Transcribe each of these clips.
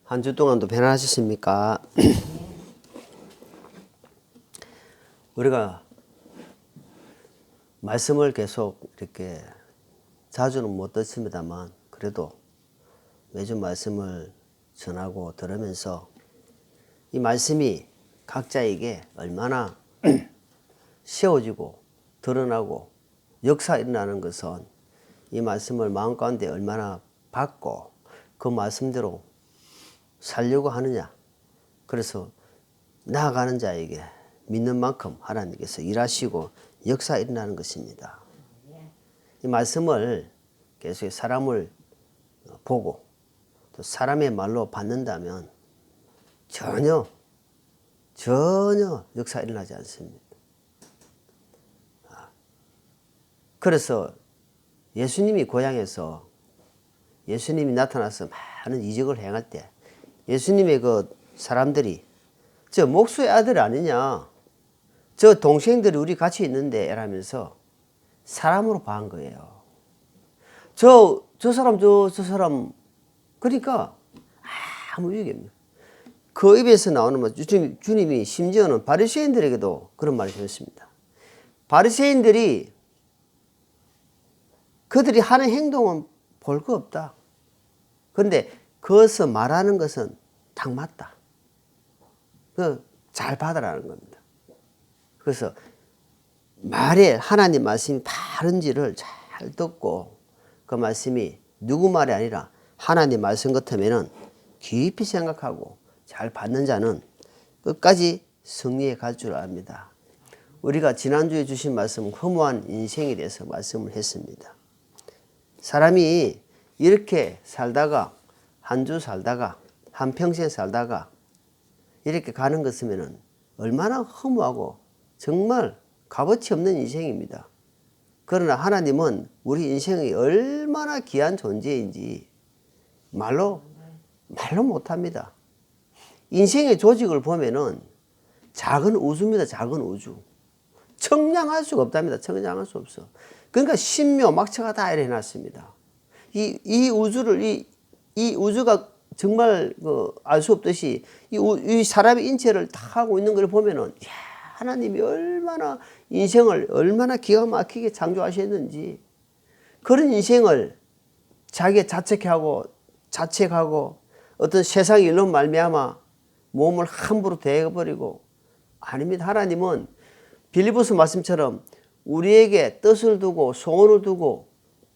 한 주 동안도 편안하셨습니까? 우리가 말씀을 계속 이렇게 자주는 못 듣습니다만 그래도 매주 말씀을 전하고 들으면서 이 말씀이 각자에게 얼마나 세워지고 드러나고 역사 일어나는 것은 이 말씀을 마음 가운데 얼마나 받고 그 말씀대로 살려고 하느냐. 그래서 나아가는 자에게 믿는 만큼 하나님께서 일하시고 역사 일어나는 것입니다. 이 말씀을 계속 사람을 보고 또 사람의 말로 받는다면 전혀 역사 일어나지 않습니다. 그래서 예수님이 고향에서 예수님이 나타나서 많은 이적을 행할 때 예수님의 그 사람들이 저 목수의 아들 아니냐, 저 동생들이 우리 같이 있는데 이러면서 사람으로 봐한 거예요. 저 사람 저 사람 그러니까 아무 유익이 없네요. 그 입에서 나오는 말 주님이 심지어는 바리새인들에게도 그런 말을 하셨습니다. 바리새인들이 그들이 하는 행동은 볼 거 없다. 그런데 거기서 말하는 것은 딱 맞다. 잘 받아라는 겁니다. 그래서 말에 하나님 말씀이 바른지를 잘 듣고 그 말씀이 누구 말이 아니라 하나님 말씀 같으면은 깊이 생각하고 잘 받는 자는 끝까지 승리해 갈 줄 압니다. 우리가 지난주에 주신 말씀 허무한 인생에 대해서 말씀을 했습니다. 사람이 이렇게 살다가 한 주 살다가 한평생 살다가 이렇게 가는 것이면 얼마나 허무하고 정말 값어치 없는 인생입니다. 그러나 하나님은 우리 인생이 얼마나 귀한 존재인지 말로 못합니다. 인생의 조직을 보면은 작은 우주입니다. 작은 우주. 청량할 수가 없답니다. 청량할 수 없어. 그러니까 신묘 막체가 다 해놨습니다. 이 우주를 이 우주가 정말 알 수 없듯이 이 사람의 인체를 다 하고 있는 걸 보면은 야, 하나님이 얼마나 인생을 얼마나 기가 막히게 창조하셨는지 그런 인생을 자기가 자책하고 어떤 세상 일로 말미암아 몸을 함부로 대해버리고 아닙니다. 하나님은 빌리포스 말씀처럼 우리에게 뜻을 두고 소원을 두고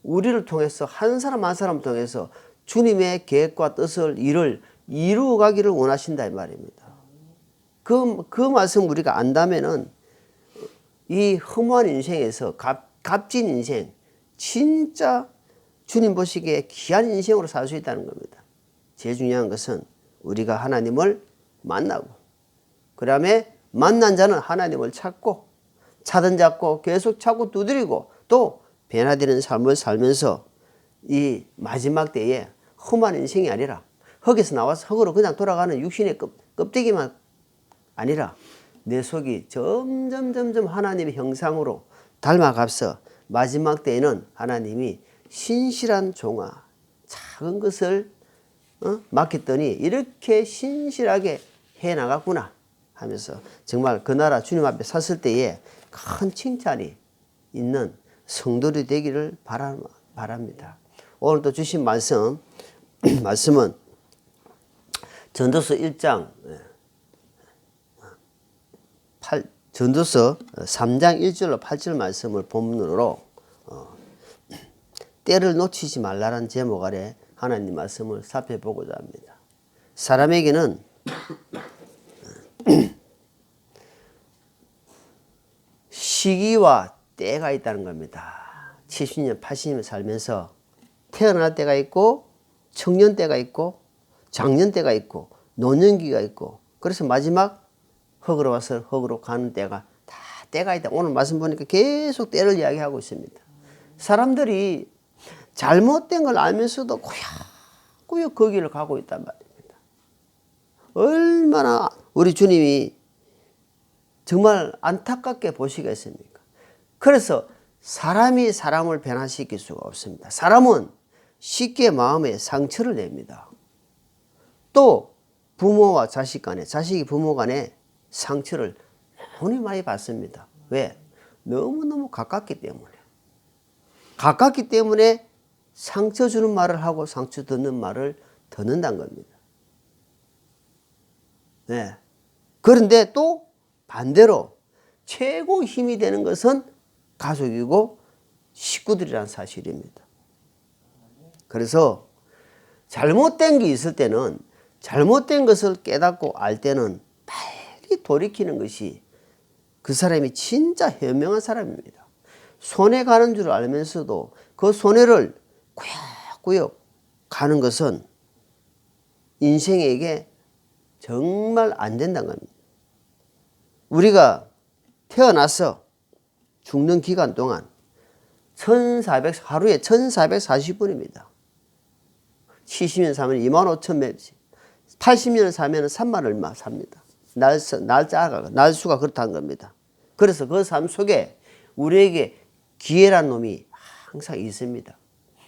우리를 통해서 한 사람 한 사람 통해서 주님의 계획과 뜻을 일을 이루어 가기를 원하신다 이 말입니다. 그 말씀 우리가 안다면은 이 허무한 인생에서 값진 인생 진짜 주님 보시기에 귀한 인생으로 살 수 있다는 겁니다. 제일 중요한 것은 우리가 하나님을 만나고 그 다음에 만난 자는 하나님을 찾든 잡고 계속 찾고 두드리고 또 변화되는 삶을 살면서 이 마지막 때에 험한 인생이 아니라 흙에서 나와서 흙으로 그냥 돌아가는 육신의 껍데기만 아니라 내 속이 점점 하나님의 형상으로 닮아가서 마지막 때에는 하나님이 신실한 종아 작은 것을 맡겼더니 이렇게 신실하게 해나갔구나 하면서 정말 그 나라 주님 앞에 섰을 때에 큰 칭찬이 있는 성도들이 되기를 바랍니다. 오늘도 주신 말씀은 전도서 1장 전도서 3장 1절로 8절 말씀을 본문으로 때를 놓치지 말라는 제목 아래 하나님 말씀을 살펴보고자 합니다. 사람에게는 시기와 때가 있다는 겁니다. 70년, 80년 살면서 태어날 때가 있고 청년 때가 있고 장년 때가 있고 노년기가 있고 그래서 마지막 흙으로 와서 흙으로 가는 때가 다 때가 있다. 오늘 말씀 보니까 계속 때를 이야기하고 있습니다. 사람들이 잘못된 걸 알면서도 꾸역꾸역 그 길을 가고 있단 말입니다. 얼마나 우리 주님이 정말 안타깝게 보시겠습니까? 그래서 사람이 사람을 변화시킬 수가 없습니다. 사람은 쉽게 마음에 상처를 냅니다. 또 부모와 자식 간에, 자식이 부모 간에 상처를 너무 많이 받습니다. 왜? 너무너무 가깝기 때문에. 가깝기 때문에 상처 주는 말을 하고 상처 듣는 말을 듣는다는 겁니다. 네. 그런데 또 반대로 최고 힘이 되는 것은 가족이고 식구들이라는 사실입니다. 그래서 잘못된 게 있을 때는 잘못된 것을 깨닫고 알 때는 빨리 돌이키는 것이 그 사람이 진짜 현명한 사람입니다. 손해 가는 줄 알면서도 그 손해를 꾸역꾸역 가는 것은 인생에게 정말 안 된다는 겁니다. 우리가 태어나서 죽는 기간 동안 하루에 1440분입니다. 70년 사면 25,000명, 80년을 사면 3만 얼마 삽니다. 날수가 그렇다는 겁니다. 그래서 그 삶 속에 우리에게 기회란 놈이 항상 있습니다.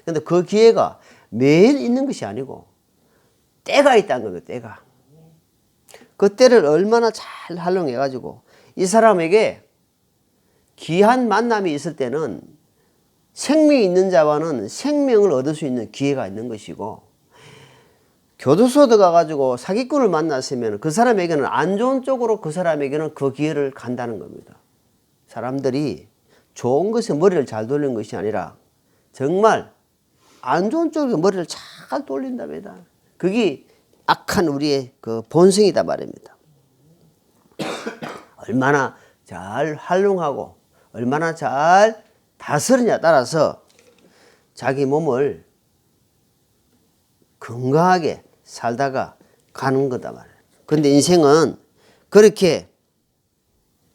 그런데 그 기회가 매일 있는 것이 아니고 때가 있다는 겁니다. 때가. 그 때를 얼마나 잘 활용해 가지고 이 사람에게 귀한 만남이 있을 때는 생명이 있는 자와는 생명을 얻을 수 있는 기회가 있는 것이고, 교도소 들어가가지고 사기꾼을 만났으면 그 사람에게는 안 좋은 쪽으로 그 사람에게는 그 기회를 간다는 겁니다. 사람들이 좋은 것에 머리를 잘 돌리는 것이 아니라 정말 안 좋은 쪽으로 머리를 잘 돌린답니다. 그게 악한 우리의 그 본성이다 말입니다. 얼마나 잘 활용하고 얼마나 잘 다스리냐에 따라서 자기 몸을 건강하게 살다가 가는 거다 말이에요. 그런데 인생은 그렇게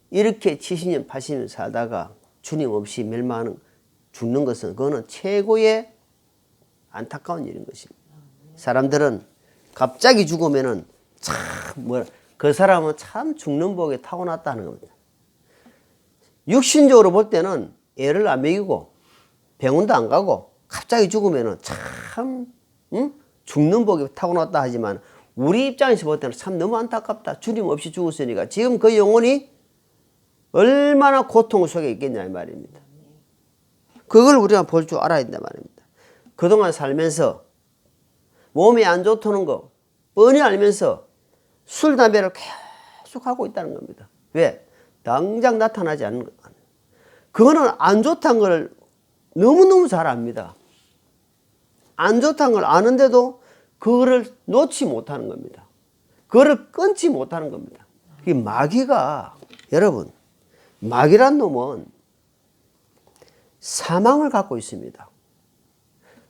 이렇게 70년 80년 살다가 주님 없이 멸망하는 죽는 것은 그거는 최고의 안타까운 일인 것입니다. 사람들은 갑자기 죽으면은 참 그 사람은 참 죽는 복에 타고났다는 겁니다. 육신적으로 볼 때는 애를 안 먹이고 병원도 안 가고 갑자기 죽으면은 참 죽는 복에 타고났다 하지만 우리 입장에서 볼 때는 참 너무 안타깝다. 주님 없이 죽었으니까 지금 그 영혼이 얼마나 고통 속에 있겠냐 이 말입니다. 그걸 우리가 볼 줄 알아야 된다 말입니다. 그동안 살면서 몸이 안 좋다는 거 뻔히 알면서 술, 담배를 계속 하고 있다는 겁니다. 왜? 당장 나타나지 않는 것. 그거는 안 좋다는 걸 너무너무 잘 압니다. 안 좋다는 걸 아는데도 그거를 놓지 못하는 겁니다. 그거를 끊지 못하는 겁니다. 이 마귀가, 여러분, 마귀란 놈은 사망을 갖고 있습니다.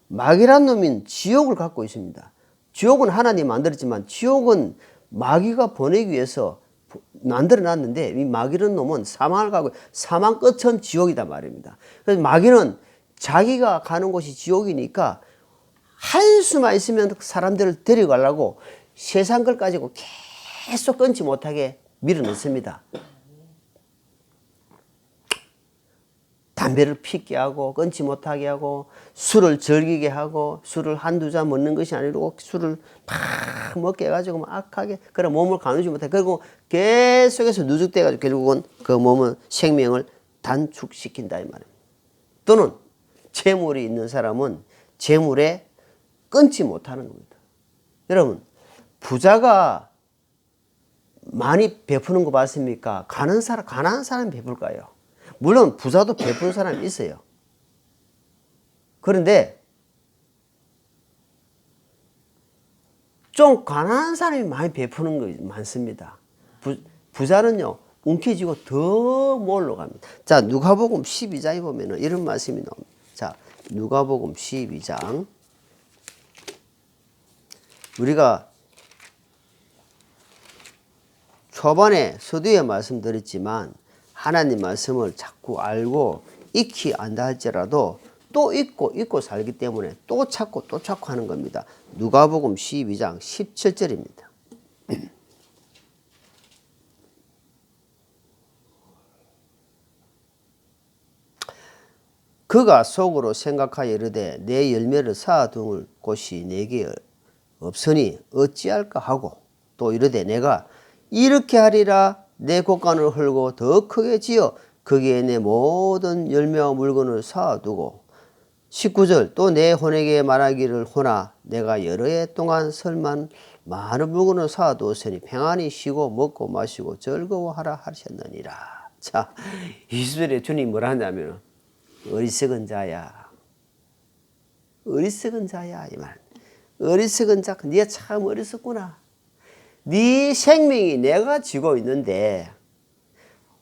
마귀란 놈은 지옥을 갖고 있습니다. 지옥은 하나님 만들었지만 지옥은 마귀가 보내기 위해서 만들어 놨는데 이 마귀란 놈은 사망을 가고 사망 끝은 지옥이다 말입니다. 그래서 마귀는 자기가 가는 곳이 지옥이니까 할 수만 있으면 사람들을 데려가려고 세상 걸 가지고 계속 끊지 못하게 밀어넣습니다. 담배를 피게 하고 끊지 못하게 하고 술을 즐기게 하고 술을 한두 잔 먹는 것이 아니고 술을 막 먹게 해가지고 악하게 그래 몸을 가누지 못하게 그리고 계속해서 누적돼가지고 결국은 그 몸의 생명을 단축시킨다 이 말입니다. 또는 재물이 있는 사람은 재물에 끊지 못하는 겁니다. 여러분 부자가 많이 베푸는 거 봤습니까? 가난한 사람이 베풀까요? 물론 부자도 베푸는 사람이 있어요. 그런데 좀 가난한 사람이 많이 베푸는 거 많습니다. 부자는요 움켜쥐고 더 몰러 갑니다. 자 누가복음 12장에 보면 이런 말씀이 나옵니다. 자 누가복음 12장 우리가 초반에 서두에 말씀드렸지만 하나님 말씀을 자꾸 알고 익히 안다 할지라도 또 잊고 살기 때문에 또 찾고 하는 겁니다. 누가복음 12장 17절입니다. 그가 속으로 생각하여 이르되 내 열매를 쌓아둘 곳이 내게 없으니 어찌할까 하고 또 이르되 내가 이렇게 하리라 내 곳간을 헐고 더 크게 지어 거기에 내 모든 열매와 물건을 쌓아두고 19절 또 내 혼에게 말하기를 호나 내가 여러 해 동안 설만 많은 물건을 쌓아두었으니 평안히 쉬고 먹고 마시고 즐거워하라 하셨느니라. 자, 20절에 주님 뭐라 하냐면 어리석은 자야 어리석은 자야 이 말. 어리석은 자 네가 참 어리석구나. 네 생명이 내가 쥐고 있는데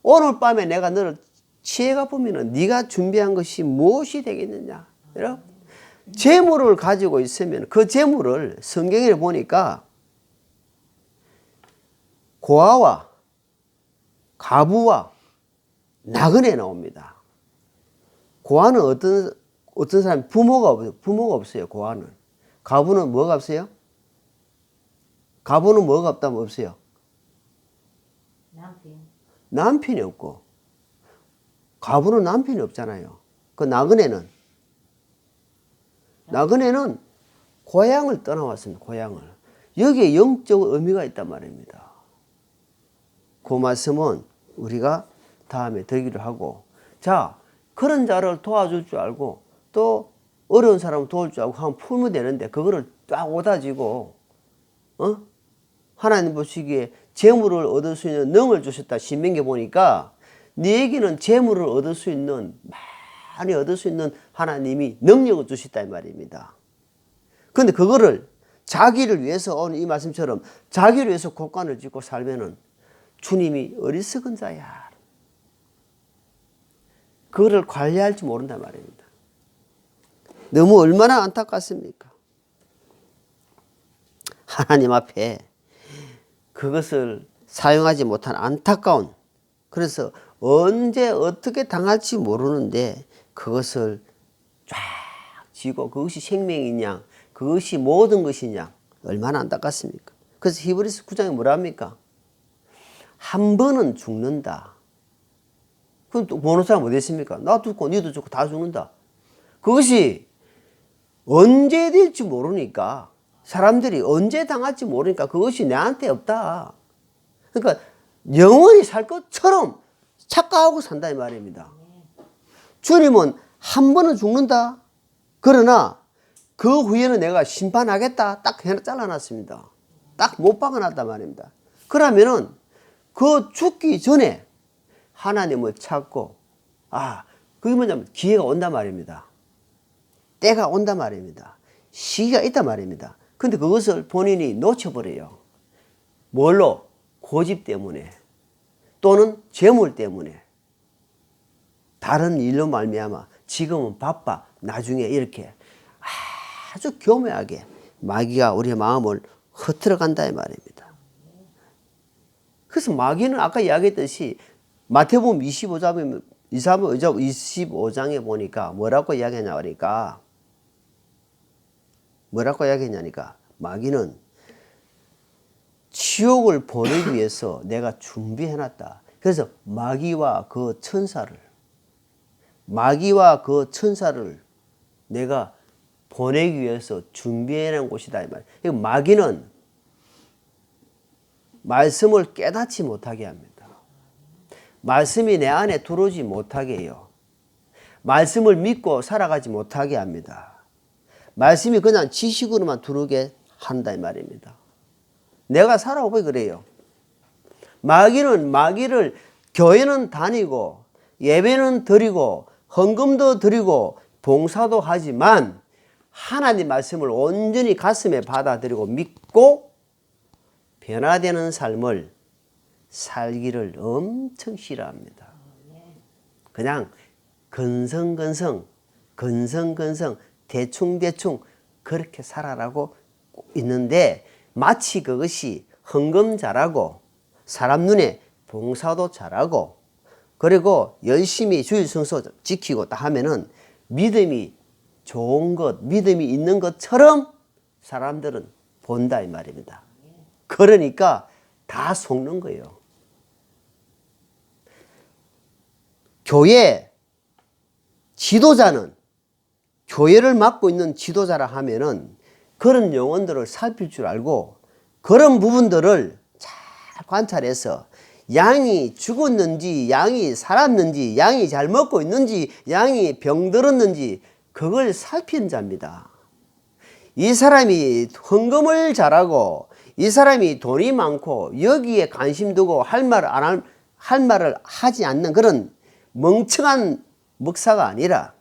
오늘 밤에 내가 너를 취해가 보면은 네가 준비한 것이 무엇이 되겠느냐. 여러분 재물을 가지고 있으면 그 재물을 성경에 보니까 고아와 가부와 나그네 나옵니다. 고아는 어떤 사람 부모가 없어요. 고아는. 가부는 뭐가 없어요? 가부는 뭐가 없다면 없어요? 남편이 없고 가부는 남편이 없잖아요. 그 나그네는 고향을 떠나왔습니다. 고향을. 여기에 영적 의미가 있단 말입니다. 그 말씀은 우리가 다음에 들기로 하고 자 그런 자를 도와줄 줄 알고 또 어려운 사람을 도울 줄 알고 하면 풀면 되는데 그거를 딱 오다지고 하나님 보시기에 재물을 얻을 수 있는 능을 주셨다. 신명기 보니까 네에게는 재물을 얻을 수 있는 많이 얻을 수 있는 하나님이 능력을 주셨다 이 말입니다. 그런데 그거를 자기를 위해서 오늘 이 말씀처럼 자기를 위해서 곳간을 짓고 살면은 주님이 어리석은 자야. 그거를 관리할 줄 모른단 말입니다. 너무 얼마나 안타깝습니까? 하나님 앞에 그것을 사용하지 못한 안타까운 그래서 언제 어떻게 당할지 모르는데 그것을 쫙 쥐고 그것이 생명이냐 그것이 모든 것이냐 얼마나 안타깝습니까? 그래서 히브리서 9장에 뭐라 합니까? 한 번은 죽는다. 그럼 또 보는 사람 어디 있습니까? 나도 죽고 니도 죽고 다 죽는다. 그것이 언제 될지 모르니까 사람들이 언제 당할지 모르니까 그것이 내한테 없다. 그러니까 영원히 살 것처럼 착각하고 산다 이 말입니다. 주님은 한 번은 죽는다. 그러나 그 후에는 내가 심판하겠다. 딱 잘라놨습니다. 딱 못 박아놨단 말입니다. 그러면은 그 죽기 전에 하나님을 찾고 그게 뭐냐면 기회가 온단 말입니다. 때가 온단 말입니다. 시기가 있단 말입니다. 근데 그것을 본인이 놓쳐버려요. 뭘로? 고집 때문에 또는 재물 때문에 다른 일로 말미암아 지금은 바빠 나중에 이렇게 아주 교묘하게 마귀가 우리의 마음을 흐트러간다 이 말입니다. 그래서 마귀는 아까 이야기했듯이 마태복음 25장에 보니까 뭐라고 이야기하냐니까 마귀는 지옥을 보내기 위해서 내가 준비해놨다. 그래서 마귀와 그 천사를 내가 보내기 위해서 준비해놓은 곳이다 이 말이에요. 마귀는 말씀을 깨닫지 못하게 합니다. 말씀이 내 안에 들어오지 못하게 해요. 말씀을 믿고 살아가지 못하게 합니다. 말씀이 그냥 지식으로만 들어오게 한다 이 말입니다. 내가 살아오고 그래요. 마귀를 교회는 다니고 예배는 드리고 헌금도 드리고 봉사도 하지만 하나님 말씀을 온전히 가슴에 받아들이고 믿고 변화되는 삶을 살기를 엄청 싫어합니다. 그냥 건성건성 대충 그렇게 살아라고 있는데 마치 그것이 헌금 잘하고 사람 눈에 봉사도 잘하고 그리고 열심히 주일 성수 지키고 다 하면은 믿음이 좋은 것, 믿음이 있는 것처럼 사람들은 본다 이 말입니다. 그러니까 다 속는 거예요. 교회 지도자는 교회를 맡고 있는 지도자라 하면은 그런 영혼들을 살필 줄 알고 그런 부분들을 잘 관찰해서 양이 죽었는지 양이 살았는지 양이 잘 먹고 있는지 양이 병들었는지 그걸 살피는 자입니다. 이 사람이 헌금을 잘하고 이 사람이 돈이 많고 여기에 관심 두고 할 말을 하지 않는 그런 멍청한 목사가 아니라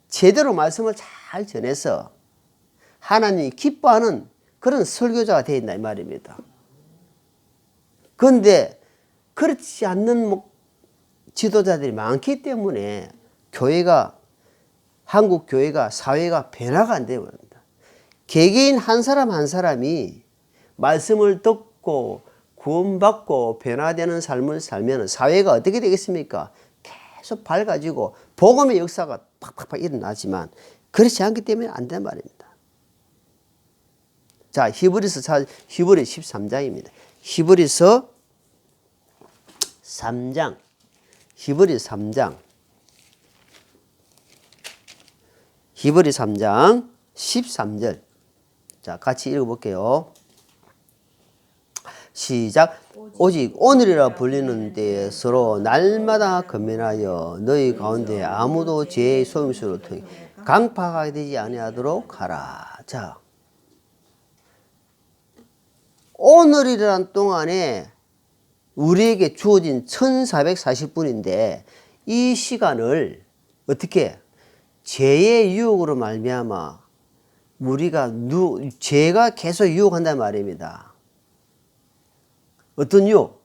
제대로 말씀을 잘 전해서 하나님이 기뻐하는 그런 설교자가 되어 있다 이 말입니다. 그런데 그렇지 않는 지도자들이 많기 때문에 한국 교회가 사회가 변화가 안 되고 있습니다. 개개인 한 사람 한 사람이 말씀을 듣고 구원받고 변화되는 삶을 살면 사회가 어떻게 되겠습니까? 계속 밝아지고 복음의 역사가 팍팍팍 일어나지만 그렇지 않기 때문에 안 된단 말입니다. 자, 히브리서 13장입니다. 히브리서 3장. 히브리 3장. 히브리 3장 13절. 자, 같이 읽어볼게요. 시작. 오직 오늘이라 불리는 때에 서로 날마다 건면하여 너희 가운데 아무도 죄의 속임수로 통해 강팍하게 되지 아니하도록 하라. 자, 오늘이라는 동안에 우리에게 주어진 1440분인데 이 시간을 어떻게 죄의 유혹으로 말미암아 우리가 죄가 계속 유혹한단 말입니다. 어떤 유혹?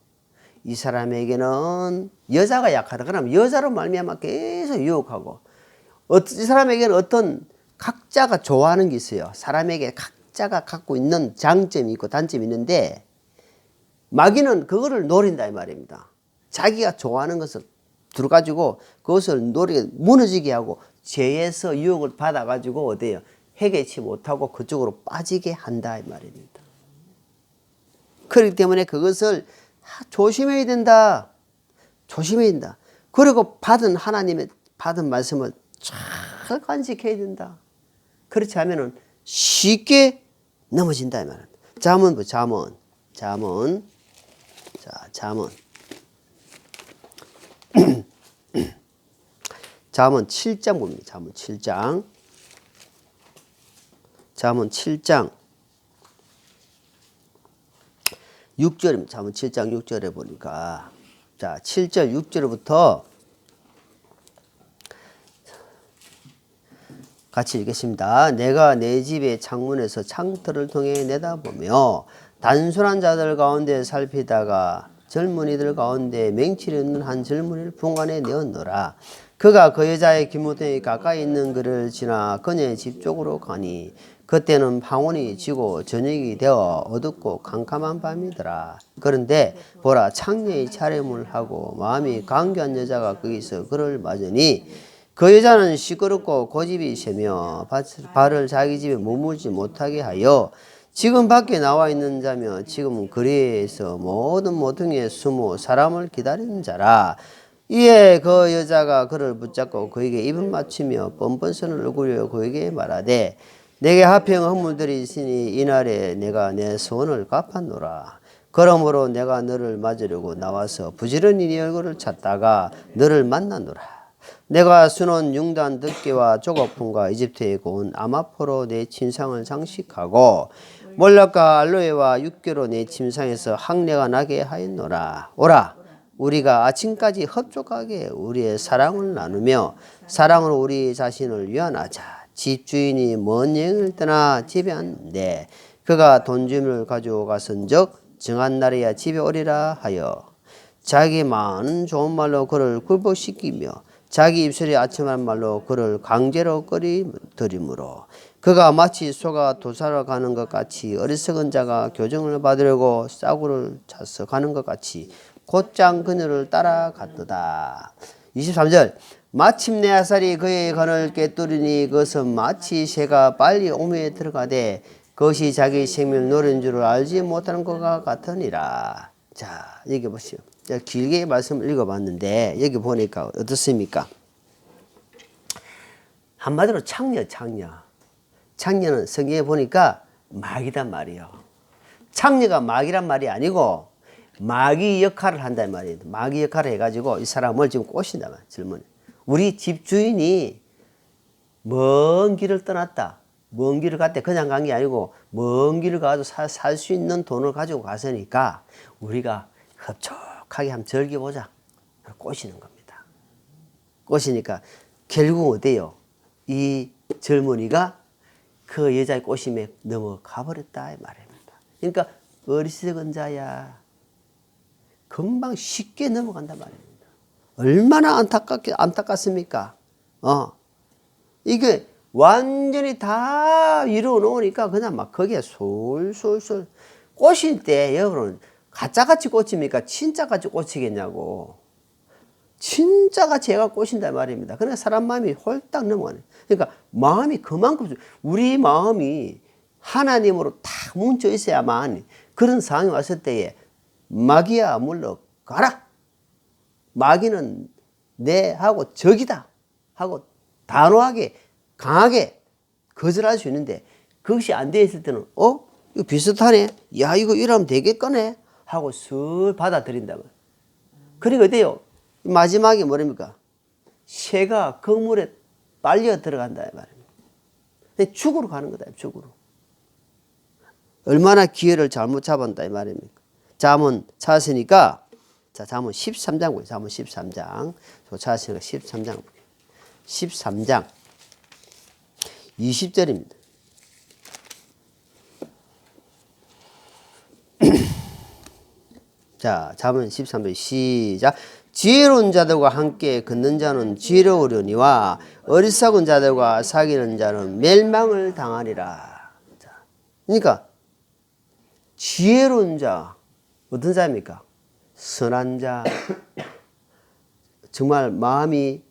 이 사람에게는 여자가 약하다. 그럼 여자로 말미암아 계속 유혹하고 이 사람에게는 어떤 각자가 좋아하는 게 있어요. 사람에게 각자가 갖고 있는 장점이 있고 단점이 있는데 마귀는 그거를 노린다 이 말입니다. 자기가 좋아하는 것을 들어가지고 그것을 무너지게 하고 죄에서 유혹을 받아가지고 어때요? 해결치 못하고 그쪽으로 빠지게 한다 이 말입니다. 그렇기 때문에 그것을 조심해야 된다. 조심해야 된다. 그리고 하나님의 받은 말씀을 잘 간직해야 된다. 그렇지 않으면 쉽게 넘어진다 이 말입니다. 잠언. 자, 잠언. 잠언 7장 봅니다. 잠언 7장. 잠언 7장 6절입니다. 잠언 7장 6절에 보니까 자, 7절 6절부터 같이 읽겠습니다. 내가 내 집의 창문에서 창틀을 통해 내다보며 단순한 자들 가운데 살피다가 젊은이들 가운데 맹치를 있는 한 젊은이를 분간에 내었노라. 그가 그 여자의 기무등이 가까이 있는 그를 지나 그녀의 집 쪽으로 가니 그때는 방언이 지고 저녁이 되어 어둡고 캄캄한 밤이더라. 그런데 보라, 창녀의 차림을 하고 마음이 강교한 여자가 거기서 그를 맞으니 그 여자는 시끄럽고 고집이 세며 발을 자기 집에 머물지 못하게 하여 지금 밖에 나와 있는 자며 지금 거리에서 모든 모퉁이에 숨어 사람을 기다리는 자라. 이에 그 여자가 그를 붙잡고 그에게 입을 맞추며 뻔뻔선을 얼굴로 그에게 말하되 내게 화평 허물들이 있으니 이날에 내가 내 소원을 갚았노라. 그러므로 내가 너를 맞으려고 나와서 부지런히 네 얼굴을 찾다가 너를 만나노라. 내가 수놓은 융단 덮개와 조각품과 이집트에 온 아마포로 내 침상을 장식하고 몰락과 알로에와 육개로 내 침상에서 향내가 나게 하였노라. 오라, 우리가 아침까지 흡족하게 우리의 사랑을 나누며 사랑으로 우리 자신을 위안하자. 집주인이 먼 여행을 떠나 집에 왔는데 그가 돈줌을 가지고 갔은즉 정한 날에야 집에 오리라 하여 자기 많은 좋은 말로 그를 굴복시키며 자기 입술에 아침한 말로 그를 강제로 끌어들이므로 그가 마치 소가 도살을 가는 것 같이 어리석은 자가 교정을 받으려고 싸구를 차서 가는 것 같이 곧장 그녀를 따라갔도다. 23절. 마침내 아살이 그의 관을 꿰뚫으니 그것은 마치 새가 빨리 오미에 들어가되 그것이 자기 생명을 노린 줄을 알지 못하는 것과 같으니라. 자, 여기 보시오. 제가 길게 말씀을 읽어봤는데 여기 보니까 어떻습니까? 한마디로 창녀. 창녀는 성경에 보니까 마귀단 말이에요. 창녀가 마귀란 말이 아니고 마귀 역할을 한단 말이에요. 마귀 역할을 해가지고 이 사람을 지금 꼬신단 말이에요. 젊은이. 우리 집 주인이 먼 길을 떠났다. 먼 길을 갔대. 그냥 간 게 아니고 먼 길을 가도 살 수 있는 돈을 가지고 갔으니까 우리가 흡족하게 한번 즐겨보자. 꼬시는 겁니다. 꼬시니까 결국 어때요? 이 젊은이가 그 여자의 꼬심에 넘어가 버렸다 이 말입니다. 그러니까 어리석은 자야. 금방 쉽게 넘어간단 말입니다. 얼마나 안타깝습니까? 이게 완전히 다 이루어 놓으니까 그냥 막 거기에 솔솔솔 꼬실 때 여러분 가짜같이 꽂힙니까? 진짜같이 꽂히겠냐고. 진짜같이 얘가 꼬신단 말입니다. 그러니까 사람 마음이 홀딱 넘어가네. 그러니까 마음이 그만큼 우리 마음이 하나님으로 탁 뭉쳐 있어야만 그런 상황이 왔을 때에 마귀야 물러가라. 마귀는 내하고 적이다 하고 단호하게 강하게 거절할 수 있는데 그것이 안 돼 있을 때는 이거 비슷하네. 야 이거 이러면 되겠거네 하고 슬 받아들인다. 그러니까 어때요? 마지막에 뭐랍니까? 새가 그물에 빨려 들어간다 말입니다. 죽으러 가는 거다. 죽으로. 얼마나 기회를 잘못 잡았다 이 말입니까? 잠언 찾았으니까 자 잠언 13장 보세요. 잠언 13장. 저 찾았으니까 13장. 13장 20절입니다. 자, 잠언 13절 시작. 지혜로운 자들과 함께 걷는 자는 지혜로우려니와 어리석은 자들과 사귀는 자는 멸망을 당하리라. 자, 그러니까 지혜로운 자 어떤 자입니까? 선한 자, 정말 마음이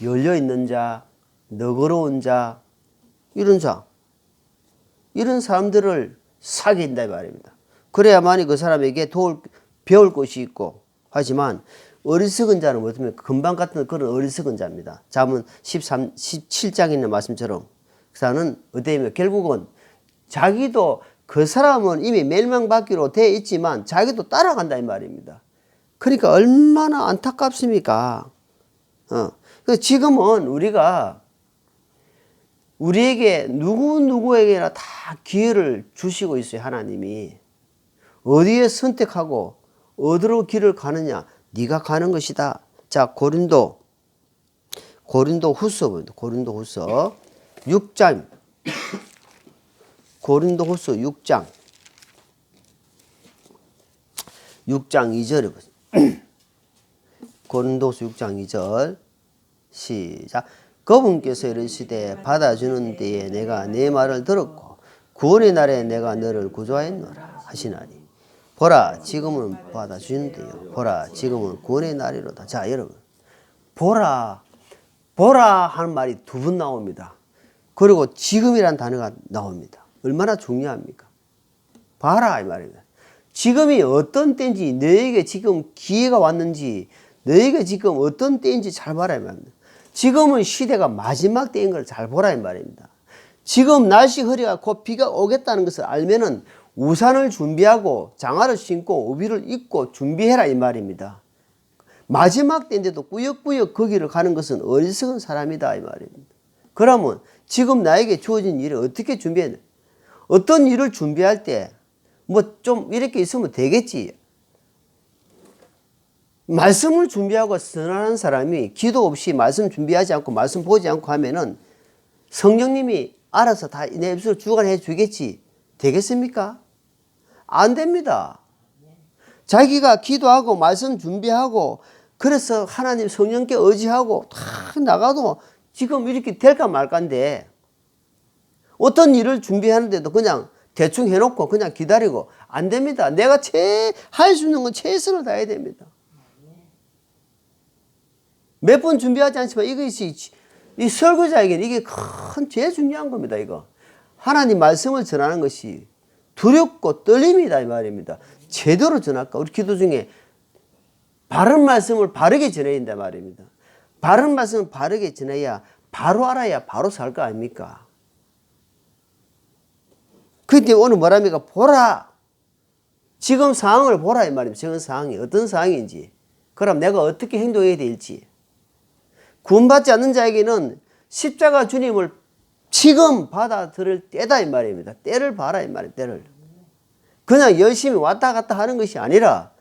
열려있는 자, 너그러운 자, 이런 자, 이런 사람들을 사귄다 이 말입니다. 그래야만이 그 사람에게 배울 것이 있고 하지만 어리석은 자는 뭐냐면 금방 같은 그런 어리석은 자입니다. 잠언 17장에 있는 말씀처럼 그 사람은 어때요? 결국은 자기도 그 사람은 이미 멸망받기로 되어 있지만 자기도 따라간다 이 말입니다. 그러니까 얼마나 안타깝습니까? 지금은 우리에게 누구에게나 다 기회를 주시고 있어요. 하나님이. 어디에 선택하고 어디로 길을 가느냐 네가 가는 것이다. 자 고린도 후서 6장 고린도 후서 6장 2절에 보세요. 고린도후서 6장 2절 시작. 그분께서 이르시되 받아주는 데에 내가 내 말을 들었고 구원의 날에 내가 너를 구조하였노라 하시나니 보라 지금은 받아주는데요. 보라 지금은 구원의 날이로다. 자 여러분 보라 하는 말이 두 번 나옵니다. 그리고 지금이란 단어가 나옵니다. 얼마나 중요합니까? 봐라 이 말입니다. 지금이 어떤 때인지 너에게 지금 기회가 왔는지 너에게 지금 어떤 때인지 잘 봐라 이 말입니다. 지금은 시대가 마지막 때인 걸 잘 보라 이 말입니다. 지금 날씨 흐리가 곧 비가 오겠다는 것을 알면은 우산을 준비하고 장화를 신고 우비를 입고 준비해라 이 말입니다. 마지막 때인데도 꾸역꾸역 거기를 가는 것은 어리석은 사람이다 이 말입니다. 그러면 지금 나에게 주어진 일을 어떻게 준비해야 돼? 어떤 일을 준비할 때 뭐 좀 이렇게 있으면 되겠지. 말씀을 준비하고 선언하는 사람이 기도 없이 말씀 준비하지 않고 말씀 보지 않고 하면은 성령님이 알아서 다 내 입술을 주관해 주겠지. 되겠습니까? 안 됩니다. 자기가 기도하고 말씀 준비하고 그래서 하나님 성령께 의지하고 다 나가도 지금 이렇게 될까 말까인데 어떤 일을 준비하는데도 그냥 대충 해놓고 그냥 기다리고 안 됩니다. 내가 할 수 있는 건 최선을 다해야 됩니다. 몇 번 준비하지 않지만 이것이 이 설교자에게는 이게 제일 중요한 겁니다. 이거 하나님 말씀을 전하는 것이 두렵고 떨림이다 이 말입니다. 제대로 전할까? 우리 기도 중에 바른 말씀을 바르게 전해야 된다 말입니다. 바른 말씀을 바르게 전해야 바로 알아야 바로 살 거 아닙니까? 그때 오늘 뭐랍니까? 보라. 지금 상황을 보라 이 말입니다. 지금 상황이 어떤 상황인지. 그럼 내가 어떻게 행동해야 될지. 구원받지 않는 자에게는 십자가 주님을 지금 받아들일 때다 이 말입니다. 때를 봐라 이 말이에요. 때를. 그냥 열심히 왔다 갔다 하는 것이 아니라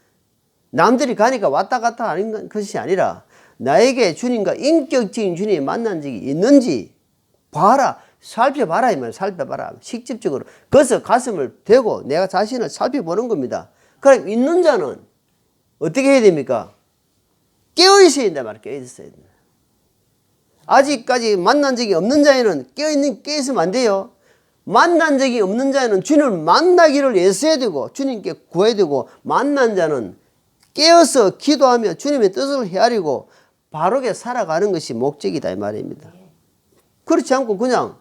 남들이 가니까 왔다 갔다 하는 것이 아니라 나에게 주님과 인격적인 주님이 만난 적이 있는지 봐라. 살펴봐라 이 말이에요. 살펴봐라. 직접적으로. 그래서 가슴을 대고 내가 자신을 살펴보는 겁니다. 그럼 있는 자는 어떻게 해야 됩니까? 깨어있어야 된다 말이에요. 깨어있어야 된다. 아직까지 만난 적이 없는 자에는 깨어있으면 안 돼요. 만난 적이 없는 자에는 주님을 만나기를 애써야 되고 주님께 구해야 되고 만난 자는 깨어서 기도하며 주님의 뜻을 헤아리고 바르게 살아가는 것이 목적이다 이 말입니다. 그렇지 않고 그냥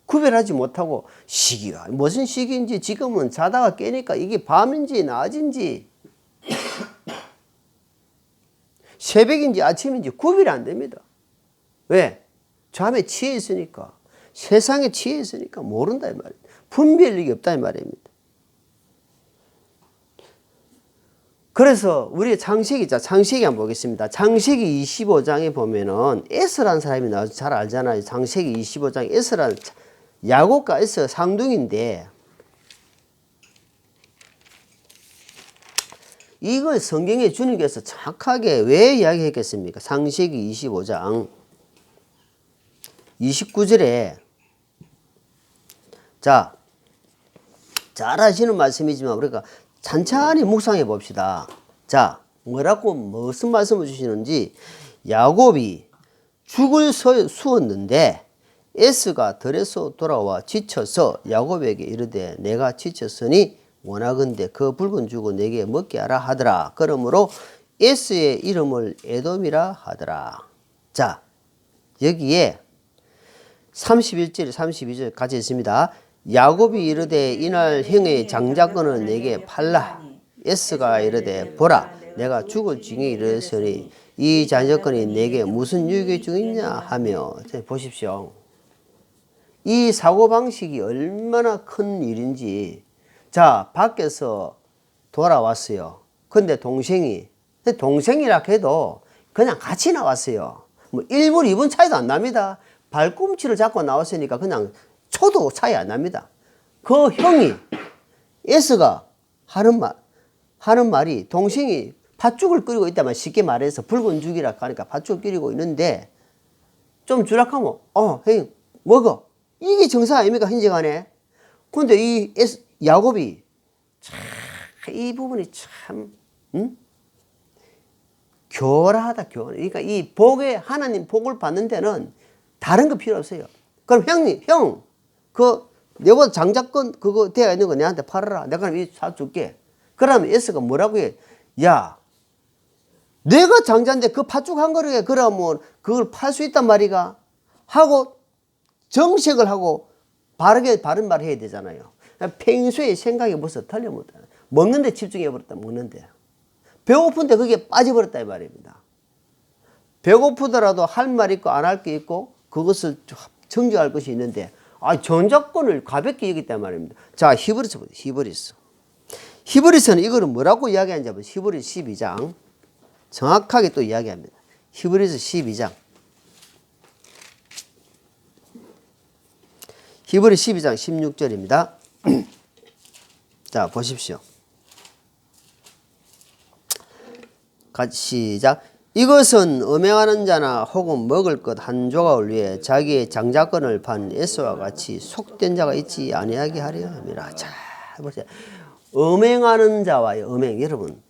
구별하지 못하고 시기가 무슨 시기인지 지금은 자다가 깨니까 이게 밤인지 낮인지 새벽인지 아침인지 구별이 안 됩니다. 왜? 잠에 취해 있으니까 세상에 취해 있으니까 모른다 이 말입니다. 분별력이 없다 이 말입니다. 그래서 우리 창세기 한번 보겠습니다. 창세기 25장에 보면은 에서라는 사람이 나와서 잘 알잖아요. 창세기 25장 에서라는 야곱과 에서 쌍둥이인데 이걸 성경에 주님께서 정확하게 왜 이야기했겠습니까? 창세기 25장 29절에 자, 잘 아시는 말씀이지만 우리가 찬찬히 묵상해 봅시다. 자, 무슨 말씀을 주시는지 야곱이 죽을 수었는데 에스가 들에서 돌아와 지쳐서 야곱에게 이르되 내가 지쳤으니 원하건대 그 붉은 죽을 내게 먹게 하라 하더라. 그러므로 에스의 이름을 에돔이라 하더라. 자, 여기에 31절 32절 같이 있습니다. 야곱이 이르되 이날 형의 장자권을 내게 팔라. 에스가 이르되 보라 내가 죽을 징에 이르렀으니 이 장자권이 내게 무슨 유익이 중이냐 하며 보십시오. 이 사고방식이 얼마나 큰 일인지. 자, 밖에서 돌아왔어요. 근데 동생이라 해도 그냥 같이 나왔어요. 뭐 1분 2분 차이도 안 납니다. 발꿈치를 잡고 나왔으니까 그냥 초도 차이 안 납니다. 그 형이 에스가 하는 말이 동생이 팥죽을 끓이고 있다면 쉽게 말해서 붉은 죽이라 하니까 팥죽을 끓이고 있는데 좀 주락하면 형님 먹어. 이게 정상 아닙니까? 현재간에. 근데 이 야곱이 참 이 부분이 참 교활하다. 그러니까 이 하나님 복을 받는 데는 다른 거 필요 없어요. 그럼 형 내보다 장자권 그거 되어 있는 거 내한테 팔아라. 내가 이 사줄게. 그러면 에스가 뭐라고 해? 야, 내가 장자인데 그 팥죽 한 그릇에 그러면 그걸 팔 수 있단 말이가? 하고 정색을 하고 바른 말 해야 되잖아요. 평소에 생각이 벌써 틀려버렸다. 먹는데 집중해버렸다. 먹는데. 배고픈데 그게 빠져버렸다 이 말입니다. 배고프더라도 할 말 있고 안 할 게 있고 그것을 정지할 것이 있는데 전자권을 가볍게 여겼단 말입니다. 자, 히브리서 보세요. 히브리서는 이거는 뭐라고 이야기하는지 한번 히브리서 12장 정확하게 또 이야기합니다. 히브리서 12장 히브리 12장 16절입니다. 자, 보십시오. 같이 시작. 이것은 음행하는 자나 혹은 먹을 것 한 조각을 위해 자기의 장자권을 판 에서와 같이 속된 자가 있지 아니하게 하려 함이라. 자, 보세요. 음행하는 자와요. 여러분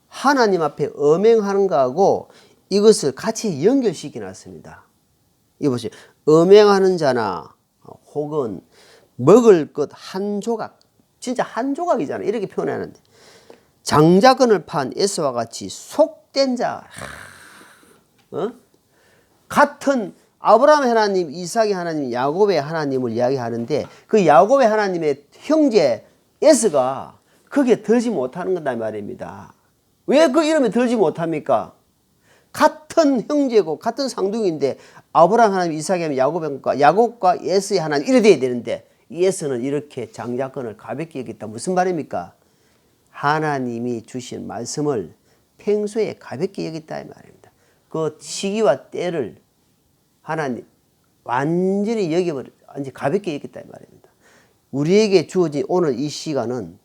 하나님 앞에 음행하는 거하고 이것을 같이 연결시켜 놨습니다. 이거 보세요. 음행하는 자나 혹은 먹을 것 한 조각, 진짜 한 조각이잖아요. 이렇게 표현하는데 장자권을 판 에서와 같이 속된 자, 같은 아브라함의 하나님, 이삭의 하나님, 야곱의 하나님을 이야기하는데 그 야곱의 하나님의 형제 에서가 거기에 들지 못하는 거다 말입니다. 왜 그 이름에 들지 못합니까? 같은 형제고 같은 상둥인데 아브라함 하나님, 이삭의 하나님, 야곱과 에서의 하나님 이래 돼야 되는데 에서는 이렇게 장자권을 가볍게 여겼다. 무슨 말입니까? 하나님이 주신 말씀을 평소에 가볍게 여겼다 이 말입니다. 그 시기와 때를 하나님 완전히 여겨버려, 완전히 가볍게 여겼다 이 말입니다. 우리에게 주어진 오늘 이 시간은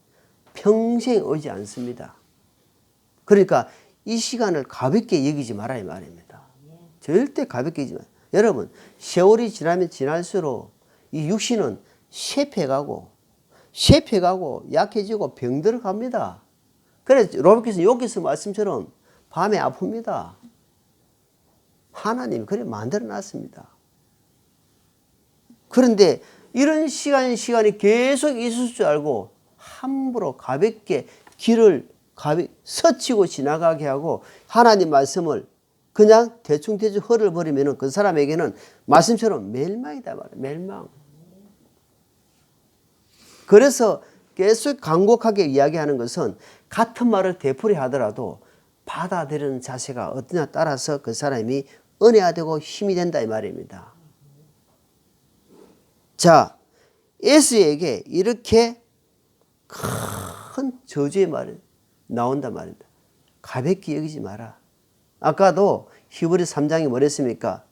평생 오지 않습니다. 그러니까 이 시간을 가볍게 여기지 마라 이 말입니다. 절대 가볍게 여기지 마라. 여러분, 세월이 지나면 지날수록 이 육신은 쇠퇴가고 약해지고 병들어 갑니다. 그래서 로마서 여기서 말씀처럼 밤에 아픕니다. 하나님이 그래 만들어 놨습니다. 그런데 이런 시간이 계속 있을 줄 알고 함부로 가볍게 길을 스치고 지나가게 하고 하나님 말씀을 그냥 대충 흘려버리면 그 사람에게는 말씀처럼 멸망이다 말이에요. 멸망. 그래서 계속 간곡하게 이야기하는 것은 같은 말을 되풀이하더라도 받아들이는 자세가 어떠냐 따라서 그 사람이 은혜가 되고 힘이 된다 이 말입니다. 자, 에스에게 이렇게 큰 저주의 말이 나온단 말입니다. 가볍게 여기지 마라. 아까도 히브리 3장이 뭐랬습니까?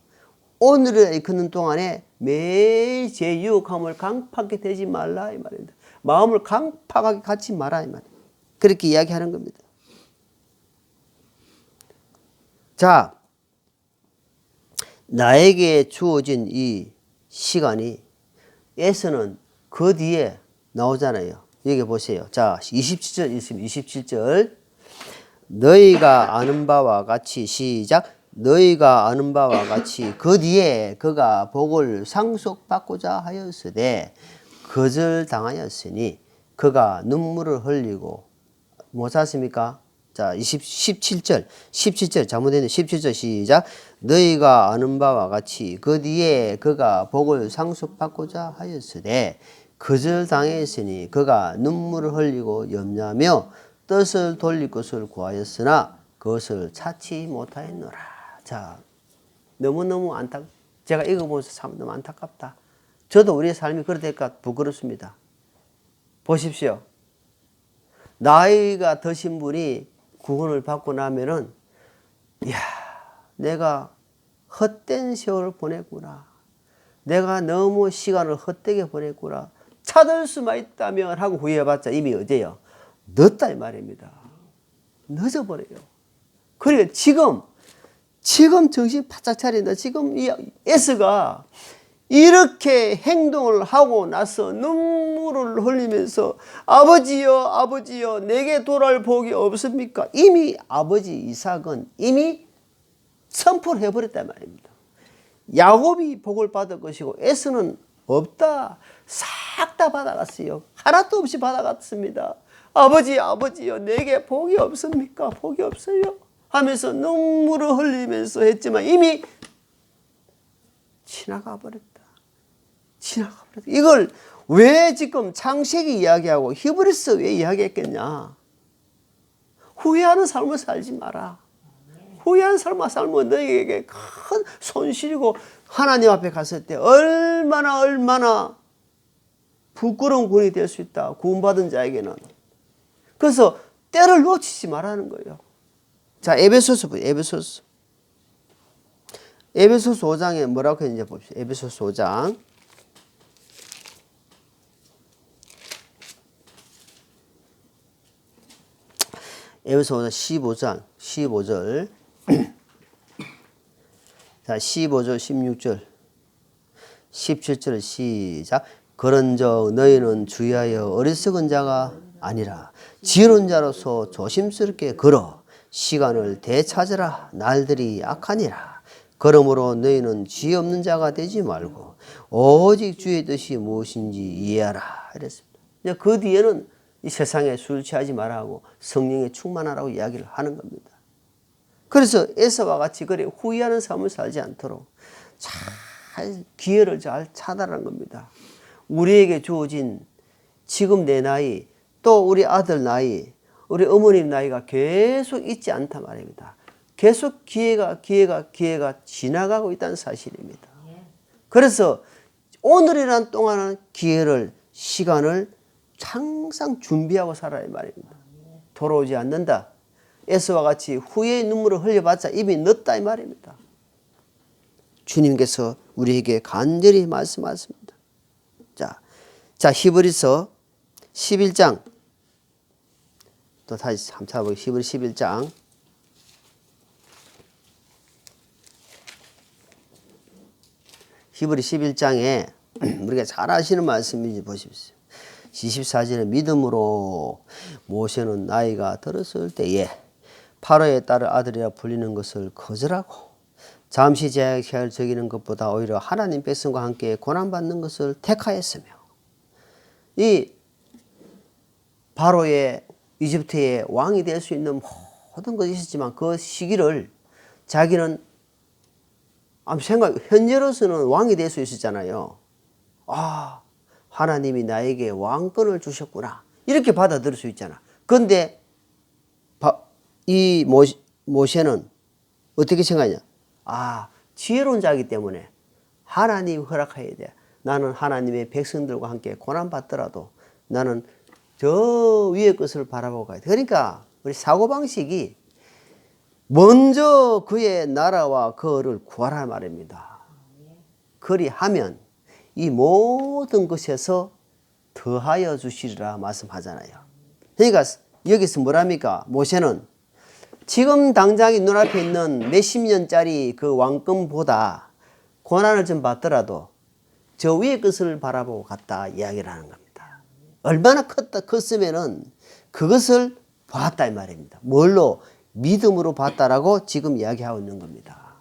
오늘을 일컫는 동안에 매일 제 유혹함을 강팍하게 되지 말라 이 말입니다. 마음을 강팍하게 갖지 마라 이 말입니다. 그렇게 이야기하는 겁니다. 자, 나에게 주어진 이 시간이 에서는 그 뒤에 나오잖아요. 여기 보세요. 자, 27절 있습니다. 27절. 너희가 아는 바와 같이 시작. 너희가 아는 바와 같이 그 뒤에 그가 복을 상속받고자 하였으되 거절당하였으니 그가 눈물을 흘리고 뭐 샀습니까? 자, 17절 잘못됐네. 17절 시작. 너희가 아는 바와 같이 그 뒤에 그가 복을 상속받고자 하였으되 거절당했으니 그가 눈물을 흘리고 염려하며 뜻을 돌릴 것을 구하였으나 그것을 찾지 못하였노라. 자, 너무너무 제가 읽어보면서 참 너무 안타깝다. 저도 우리의 삶이 그러니까 부끄럽습니다. 보십시오. 나이가 드신 분이 구원을 받고 나면은, 이야, 내가 헛된 세월을 보냈구나. 내가 너무 시간을 헛되게 보냈구나. 찾을 수만 있다면 하고 후회해봤자 이미 어제요. 늦다 이 말입니다. 늦어버려요. 그러니까 지금 정신 바짝 차린다. 지금 이 에스가 이렇게 행동을 하고 나서 눈물을 흘리면서 아버지여 내게 돌아올 복이 없습니까? 이미 아버지 이삭은 이미 선포를 해버렸단 말입니다. 야곱이 복을 받을 것이고 에스는 없다. 싹 다 받아갔어요. 하나도 없이 받아갔습니다. 아버지여 내게 복이 없습니까? 복이 없어요. 하면서 눈물을 흘리면서 했지만 이미 지나가 버렸다. 이걸 왜 지금 창세기 이야기하고 히브리서 왜 이야기했겠냐? 후회하는 삶을 살지 마라. 후회하는 삶은 너에게 큰 손실이고 하나님 앞에 갔을 때 얼마나 부끄러운 군이 될 수 있다. 구원받은 자에게는. 그래서 때를 놓치지 말라는 거예요. 자, 에베소서 5장에 뭐라고 했는지 봅시다. 에베소서 5장. 에베소서 5장 15절. 자, 15절 16절 17절 시작. 그런즉 너희는 주의하여 어리석은 자가 아니라 지혜로운 자로서 조심스럽게 걸어 시간을 되찾으라. 날들이 악하니라. 그러므로 너희는 지혜 없는 자가 되지 말고 오직 주의 뜻이 무엇인지 이해하라. 이랬습니다. 그 뒤에는 이 세상에 술 취하지 말라고 성령에 충만하라고 이야기를 하는 겁니다. 그래서 에서와 같이 그래 후회하는 삶을 살지 않도록 잘 기회를 잘 찾아라는 겁니다. 우리에게 주어진 지금 내 나이, 또 우리 아들 나이, 우리 어머님 나이가 계속 있지 않단 말입니다. 계속 기회가 지나가고 있다는 사실입니다. 그래서 오늘이란 동안은 기회를, 시간을 항상 준비하고 살아야 말입니다. 돌아오지 않는다. 에서와 같이 후회의 눈물을 흘려봤자 이미 늦다 이 말입니다. 주님께서 우리에게 간절히 말씀하십니다. 자 히브리서 11장 또 다시 한번 찾아보기. 히브리 11장 히브리 11장에 우리가 잘 아시는 말씀인지 보십시오. 24절에 믿음으로 모세는 나이가 들었을 때에 파로의 딸을 아들이라 불리는 것을 거절하고 잠시 제약을 저기는 것보다 오히려 하나님 백성과 함께 고난받는 것을 택하였으며, 이 바로의 이집트의 왕이 될 수 있는 모든 것이 있었지만 그 시기를 자기는 현재로서는 왕이 될 수 있었잖아요. 아, 하나님이 나에게 왕권을 주셨구나, 이렇게 받아들일 수 있잖아. 그런데 이 모세는 어떻게 생각하냐? 아, 지혜로운 자이기 때문에 하나님 허락해야 돼. 나는 하나님의 백성들과 함께 고난받더라도 나는 저 위의 것을 바라보고 가야 돼. 그러니까 우리 사고방식이 먼저 그의 나라와 그를 구하라 말입니다. 그리하면 이 모든 것에서 더하여 주시리라 말씀하잖아요. 그러니까 여기서 뭐랍니까? 모세는 지금 당장이 눈앞에 있는 몇십 년짜리 그 왕권보다 고난을 좀 받더라도 저 위의 것을 바라보고 갔다 이야기를 하는 겁니다. 얼마나 컸으면은 그것을 봤다 이 말입니다. 뭘로? 믿음으로 봤다라고 지금 이야기하고 있는 겁니다.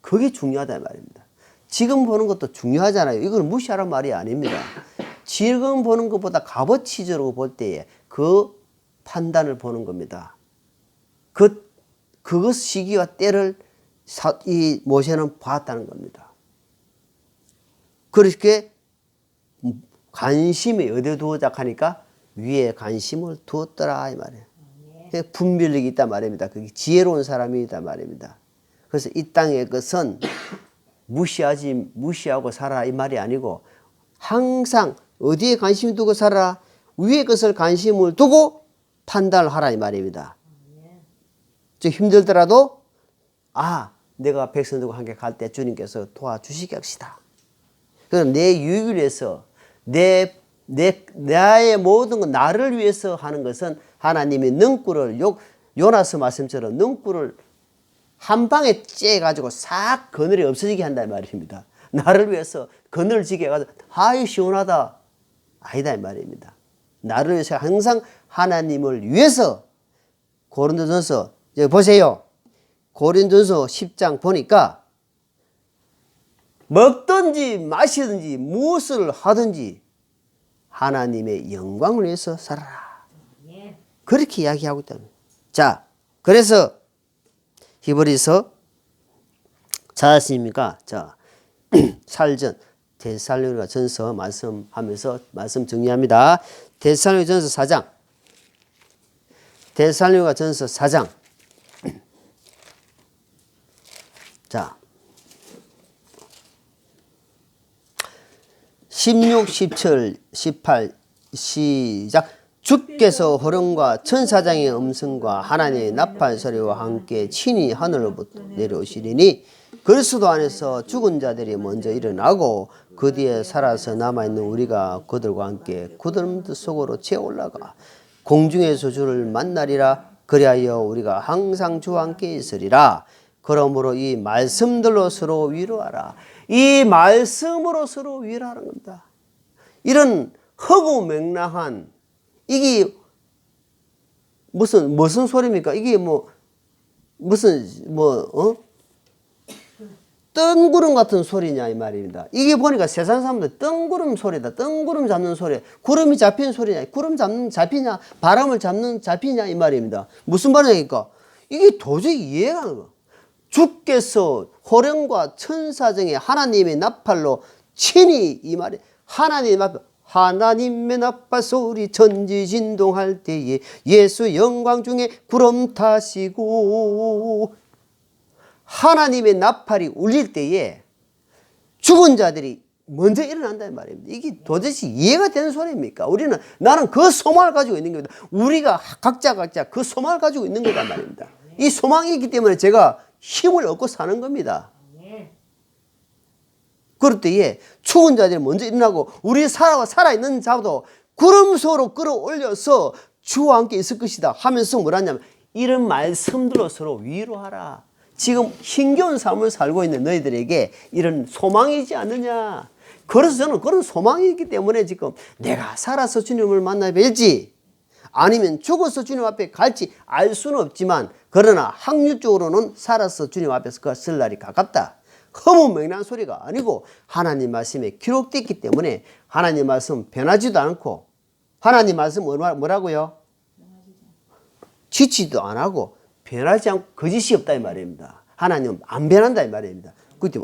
그게 중요하다 이 말입니다. 지금 보는 것도 중요하잖아요. 이건 무시하란 말이 아닙니다. 지금 보는 것보다 값어치적으로 볼 때에 그 판단을 보는 겁니다. 그것 시기와 때를 이 모세는 봤다는 겁니다. 그렇게 관심이 어디에 두어져 하니까 위에 관심을 두었더라 이 말이에요. 분별력이 있단 말입니다. 그게 지혜로운 사람이 있단 말입니다. 그래서 이 땅의 것은 무시하고 살아 이 말이 아니고 항상 어디에 관심 두고 살아? 위의 것을 관심을 두고 판단을 하라 이 말입니다. 좀 힘들더라도 내가 백성들과 함께 갈 때 주님께서 도와주시겠시다. 그럼 내 유익을 위해서 나의 모든 것 나를 위해서 하는 것은 하나님이 능구를 요나스 말씀처럼 능구를 한 방에 째가지고 싹 그늘이 없어지게 한다 이 말입니다. 나를 위해서 그늘을 지게 해가지고 아유 시원하다 아니다 이 말입니다. 나를 위해서 항상 하나님을 위해서. 고린도전서 여기 보세요. 고린도전서 10장 보니까 먹든지 마시든지 무엇을 하든지 하나님의 영광을 위해서 살아라. 그렇게 이야기하고 있다. 자, 그래서 히브리서 찾았습니까? 자, 살전 데살로니가 전서 말씀하면서 말씀 정리합니다. 데살로니가 전서 4장. 데살로니가 전서 4장. 자, 16, 17, 18 시작. 주께서 호령과 천사장의 음성과 하나님의 나팔 소리와 함께 친히 하늘로부터 내려오시리니 그리스도 안에서 죽은 자들이 먼저 일어나고 그 뒤에 살아서 남아있는 우리가 그들과 함께 구름 속으로 채 올라가 공중에서 주를 만나리라. 그리하여 우리가 항상 주와 함께 있으리라. 그러므로 이 말씀들로 서로 위로하라. 이 말씀으로 서로 위로하는 겁니다. 이런 허구맹랑한 이게 무슨 소리입니까? 이게 뜬구름 같은 소리냐 이 말입니다. 이게 보니까 세상 사람들 뜬구름 소리다. 뜬구름 잡는 소리. 구름이 잡히는 소리냐. 구름 잡히냐. 바람을 잡히냐 이 말입니다. 무슨 말이니까 이게 도저히 이해가 안 가. 주께서 호령과 천사중에 하나님의 나팔로 친히 이 말이 하나님의 나팔 소리 천지진동할 때에 예수 영광 중에 구름 타시고 하나님의 나팔이 울릴 때에 죽은 자들이 먼저 일어난다는 말입니다. 이게 도대체 이해가 되는 소리입니까? 나는 그 소망을 가지고 있는 겁니다. 우리가 각자 그 소망을 가지고 있는 거란 말입니다. 이 소망이 있기 때문에 제가 힘을 얻고 사는 겁니다. 그럴 때에 죽은 자들이 먼저 일어나고 우리 살아있는 자도 구름 속으로 끌어올려서 주와 함께 있을 것이다 하면서 뭐라냐면 이런 말씀들로 서로 위로하라. 지금 힘겨운 삶을 살고 있는 너희들에게 이런 소망이지 않느냐. 그래서 저는 그런 소망이 있기 때문에 지금 내가 살아서 주님을 만나 뵐지 아니면 죽어서 주님 앞에 갈지 알 수는 없지만 그러나 확률적으로는 살아서 주님 앞에서 쓸 날이 가깝다. 허무맹랑한 소리가 아니고 하나님 말씀에 기록됐기 때문에 하나님 말씀 변하지도 않고 하나님 말씀 뭐라고요? 지치도 안 하고 변하지 않고 거짓이 없다 이 말입니다. 하나님은 안 변한다 이 말입니다. 그때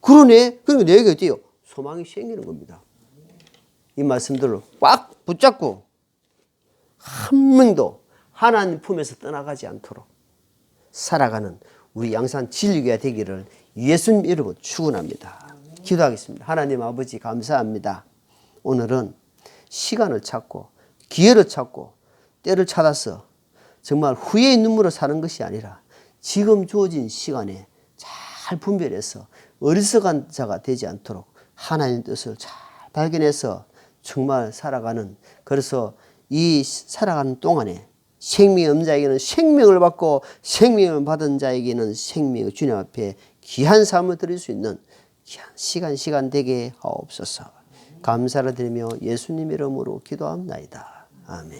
그러네. 그러니까 내게 어때요? 소망이 생기는 겁니다. 이 말씀들을 꽉 붙잡고 한 명도 하나님 품에서 떠나가지 않도록 살아가는 우리 양산 진리교회가 되기를 예수님 이름으로 축원합니다. 기도하겠습니다. 하나님 아버지 감사합니다. 오늘은 시간을 찾고 기회를 찾고 때를 찾아서 정말 후회의 눈물을 사는 것이 아니라 지금 주어진 시간에 잘 분별해서 어리석은 자가 되지 않도록 하나님의 뜻을 잘 발견해서 정말 살아가는, 그래서 이 살아가는 동안에 생명이 없는 자에게는 생명을 받고 생명을 받은 자에게는 생명을 주님 앞에 귀한 삶을 드릴 수 있는 귀한 시간 되게 하옵소서. 감사를 드리며 예수님 이름으로 기도합니다. 아멘.